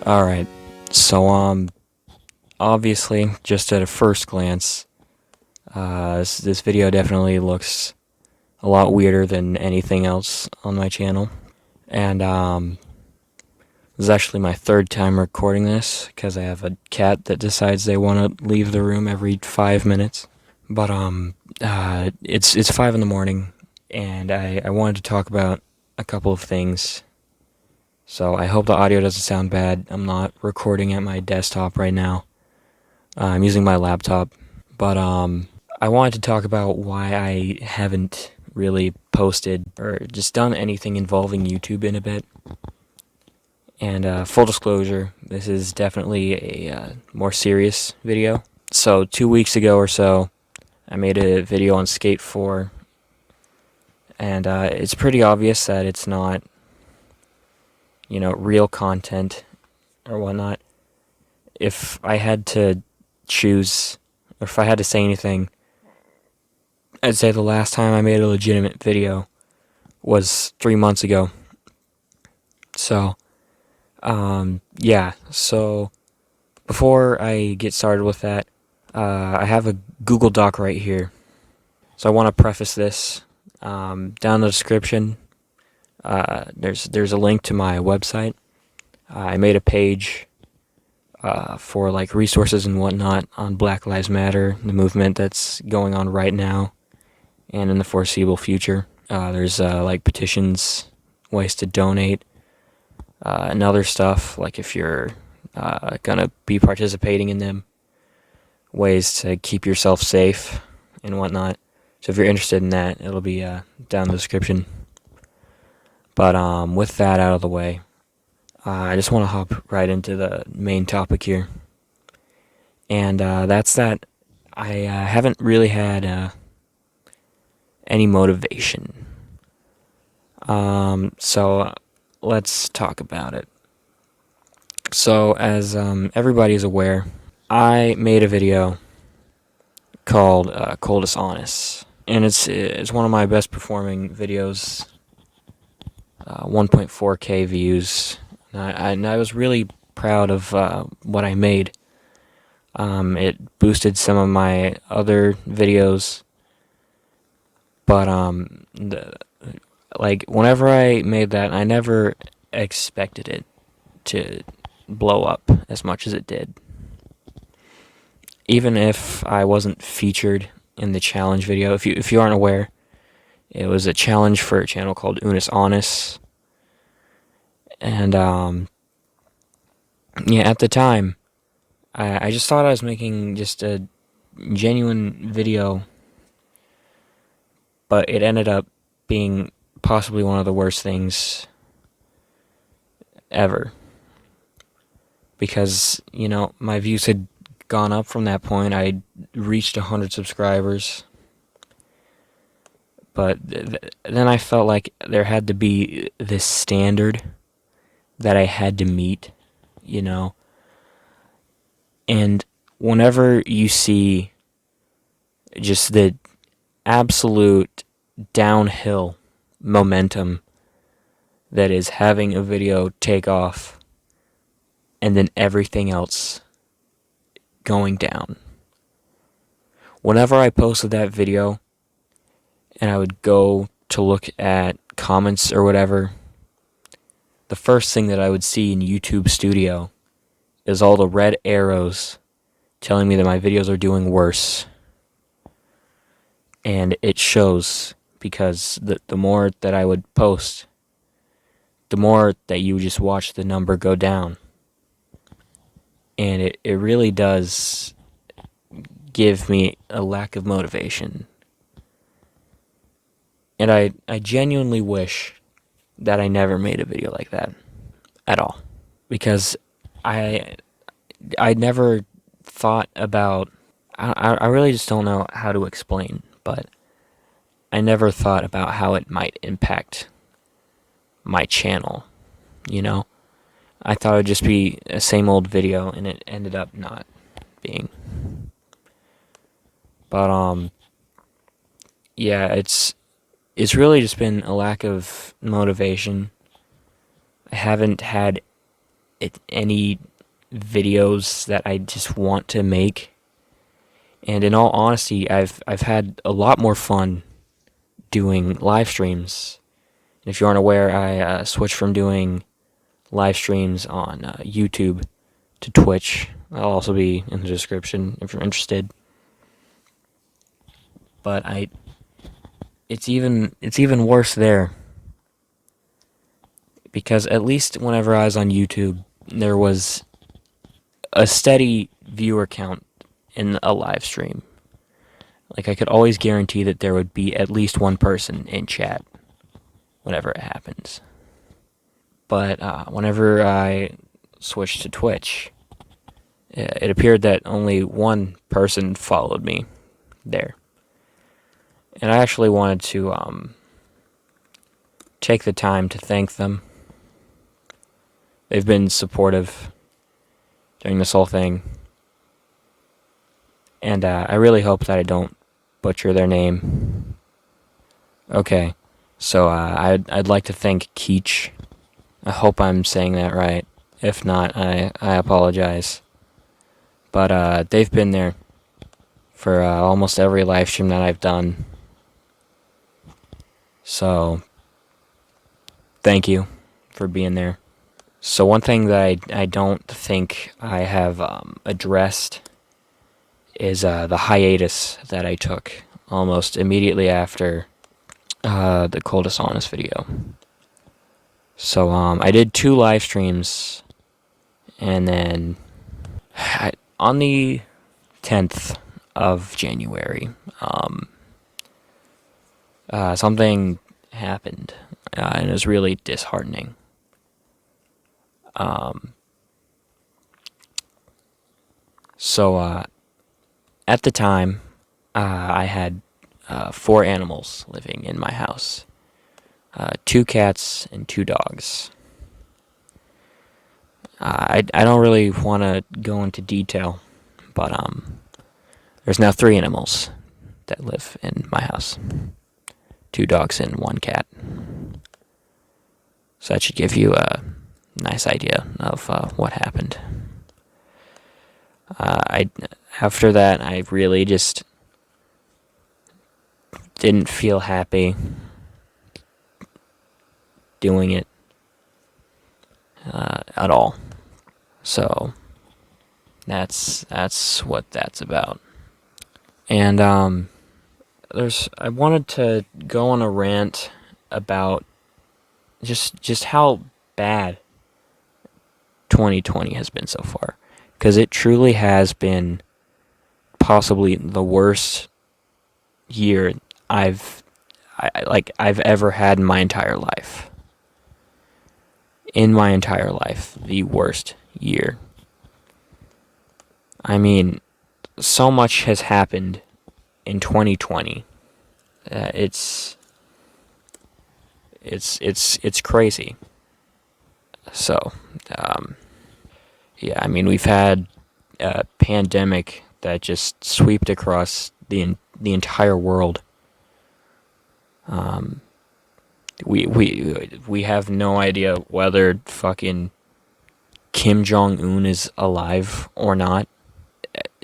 Alright, so obviously, just at a first glance, this video definitely looks a lot weirder than anything else on my channel. And this is actually my third time recording this, because I have a cat that decides they want to leave the room every 5 minutes. But it's 5 in the morning, and I wanted to talk about a couple of things. So I hope the audio doesn't sound bad. I'm not recording at my desktop right now. I'm using my laptop. But I wanted to talk about why I haven't really posted or just done anything involving YouTube in a bit. And full disclosure, this is definitely a more serious video. So 2 weeks ago or so, I made a video on Skate 4. And it's pretty obvious that it's not, real content or whatnot. If I had to choose, or if I had to say anything, I'd say the last time I made a legitimate video was 3 months ago. So, yeah, so before I get started with that, I have a Google Doc right here. So I want to preface this. Down in the description, there's a link to my website. I made a page for like resources and whatnot on Black Lives Matter, the movement that's going on right now and in the foreseeable future. There's like petitions, ways to donate, and other stuff, like if you're gonna be participating in them, ways to keep yourself safe and whatnot. So if you're interested in that, it'll be down in the description. But with that out of the way, I just want to hop right into the main topic here. And that's that I haven't really had any motivation. So let's talk about it. So as everybody is aware, I made a video called Coldest Honest. And it's one of my best performing videos. 1.4K views. And I was really proud of what I made. It boosted some of my other videos, but whenever I made that, I never expected it to blow up as much as it did. Even if I wasn't featured in the challenge video, if you aren't aware, it was a challenge for a channel called Unis Honest. And yeah, at the time, I just thought I was making just a genuine video, but it ended up being possibly one of the worst things ever. Because, my views had gone up from that point. I reached 100 subscribers. But then I felt like there had to be this standard that I had to meet, And whenever you see just the absolute downhill momentum that is having a video take off and then everything else going down. Whenever I posted that video and I would go to look at comments or whatever, the first thing that I would see in YouTube Studio is all the red arrows telling me that my videos are doing worse. And it shows, because the more that I would post, the more that you just watch the number go down. And it really does give me a lack of motivation. And I genuinely wish that I never made a video like that at all. Because I never thought about, I really just don't know how to explain, but I never thought about how it might impact my channel, I thought it would just be a same old video, and it ended up not being. But yeah, it's really just been a lack of motivation. I haven't had any videos that I just want to make. And in all honesty, I've had a lot more fun doing live streams. And if you aren't aware, I switched from doing live streams on YouTube to Twitch. I'll also be in the description if you're interested. But it's even worse there, because at least whenever I was on YouTube, there was a steady viewer count in a live stream. Like, I could always guarantee that there would be at least one person in chat whenever it happens. But whenever I switched to Twitch, it appeared that only one person followed me there. And I actually wanted to take the time to thank them. They've been supportive during this whole thing. And I really hope that I don't butcher their name. Okay, so I'd like to thank Keech. I hope I'm saying that right. If not, I apologize. But they've been there for almost every live stream that I've done. So, thank you for being there. So one thing that I don't think I have addressed is the hiatus that I took almost immediately after the Coldest Honest video. So I did 2 live streams, and then on the 10th of January, something happened, and it was really disheartening. So at the time, I had 4 animals living in my house. 2 cats and 2 dogs. I don't really want to go into detail, but there's now 3 animals that live in my house. 2 dogs and 1 cat. So that should give you a nice idea of what happened. After that, I really just didn't feel happy doing it at all. So that's what that's about. And I wanted to go on a rant about just how bad 2020 has been so far, because it truly has been possibly the worst year I've ever had in my entire life. In my entire life, the worst year. I mean, so much has happened in 2020. It's crazy. So, yeah, I mean, we've had a pandemic that just swept across the entire world. We have no idea whether fucking Kim Jong-un is alive or not.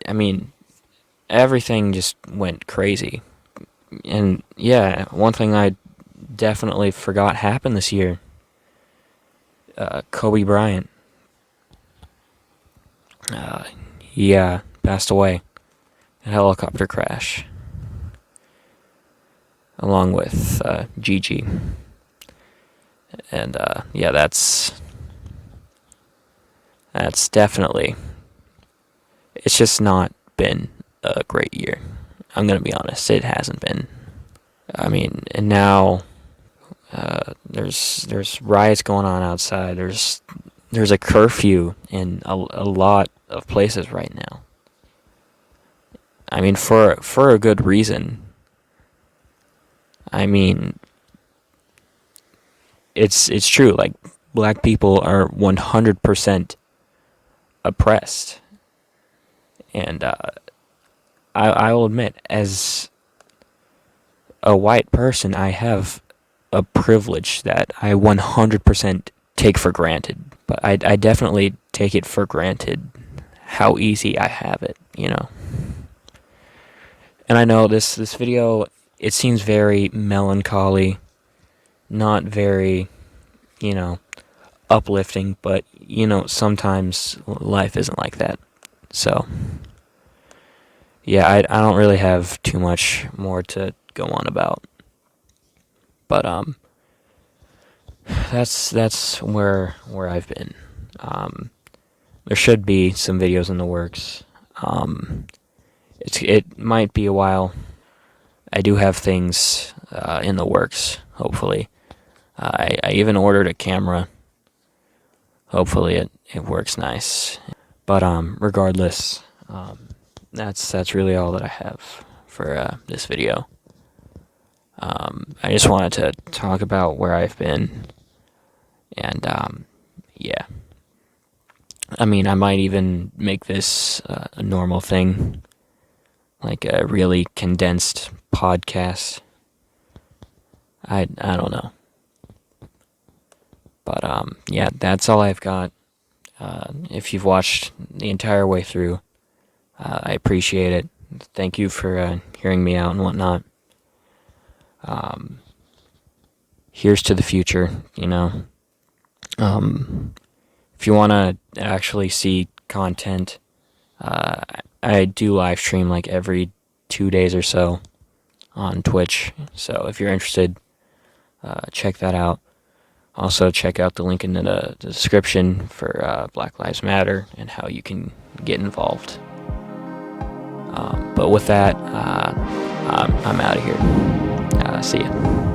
I mean, everything just went crazy. And yeah, one thing I definitely forgot happened this year. Kobe Bryant. He passed away in a helicopter crash, along with Gigi. And yeah, that's definitely, it's just not been a great year. I'm gonna be honest, it hasn't been. I mean, and now there's riots going on outside. There's a curfew in a lot of places right now. I mean, for a good reason. I mean, it's true. Like, black people are 100% oppressed, and I will admit, as a white person, I have a privilege that I 100% take for granted. But I definitely take it for granted how easy I have it, you know. And I know this video, it seems very melancholy, not very, you know, uplifting, but you know, sometimes life isn't like that. So yeah, I don't really have too much more to go on about. But that's where I've been. There should be some videos in the works. It might be a while. I do have things in the works. Hopefully, I even ordered a camera. Hopefully, it works nice. But regardless, that's really all that I have for this video. I just wanted to talk about where I've been, and yeah. I mean, I might even make this a normal thing, like a really condensed podcast. I don't know. But yeah, that's all I've got. If you've watched the entire way through, I appreciate it. Thank you for hearing me out and whatnot. Here's to the future, you know. If you want to actually see content, I do live stream like every 2 days or so on Twitch. So if you're interested, check that out. Also, check out the link in the description for Black Lives Matter and how you can get involved. But with that, I'm out of here. See ya.